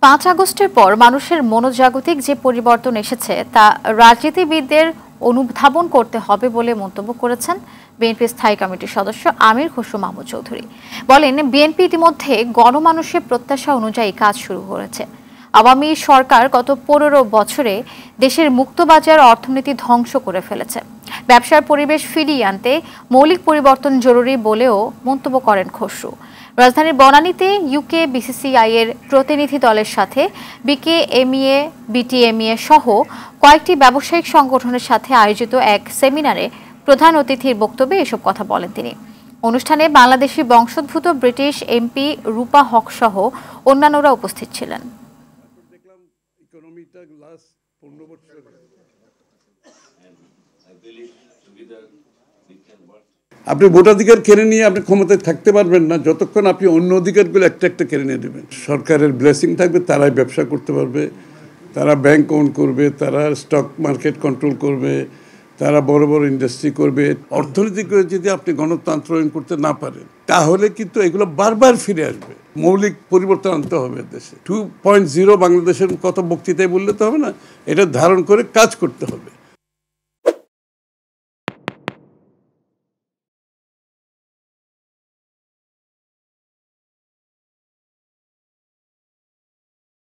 ৫ আগস্টের পর মানুষের মনোজাগতিক যে পরিবর্তন এসেছে তা রাজনীতিবিদদের অনুধাবন করতে হবে বলে মন্তব্য করেছেন বিএনপি স্থায়ী কমিটির সদস্য আমির খসরু মাহমুদ চৌধুরী। বলেন, বিএনপি ইতিমধ্যে গণমানুষের প্রত্যাশা অনুযায়ী কাজ শুরু করেছে। আওয়ামী সরকার গত ১৫ বছরে দেশের মুক্তবাজার অর্থনীতি ধ্বংস করে ফেলেছে। ব্যবসার পরিবেশ ফিরিয়ে আনতে মৌলিক পরিবর্তন জরুরি বলেও মন্তব্য করেন খসরু। রাজধানীর বনানীতে ইউকে বিসিসিআই এর প্রতিনিধি দলের সাথে বিকেএমইএ, বিটিএমইএ সহ কয়েকটি ব্যবসায়িক সংগঠনের সাথে আয়োজিত এক সেমিনারে প্রধান অতিথির বক্তব্যে এসব কথা বলেন তিনি। অনুষ্ঠানে বাংলাদেশি বংশোদ্ভূত ব্রিটিশ এমপি রূপা হক সহ অন্যান্যরা উপস্থিত ছিলেন। আপনি ভোটাধিকার কেড়ে নিয়ে আপনি ক্ষমতায় থাকতে পারবেন না যতক্ষণ আপনি অন্য অধিকারগুলো একটা একটা কেড়ে নিয়ে দেবেন। সরকারের ব্লেসিং থাকবে, তারাই ব্যবসা করতে পারবে, তারা ব্যাংক ওন করবে, তারা স্টক মার্কেট কন্ট্রোল করবে, তারা বড় বড় ইন্ডাস্ট্রি করবে। অর্থনৈতিক যদি আপনি গণতন্ত্রায়ন করতে না পারেন তাহলে কিন্তু এগুলো বারবার ফিরে আসবে। মৌলিক পরিবর্তন আনতে হবে দেশে। 2.0 বাংলাদেশের কত বক্তৃতায় বললে তো হবে না, এটা ধারণ করে কাজ করতে হবে।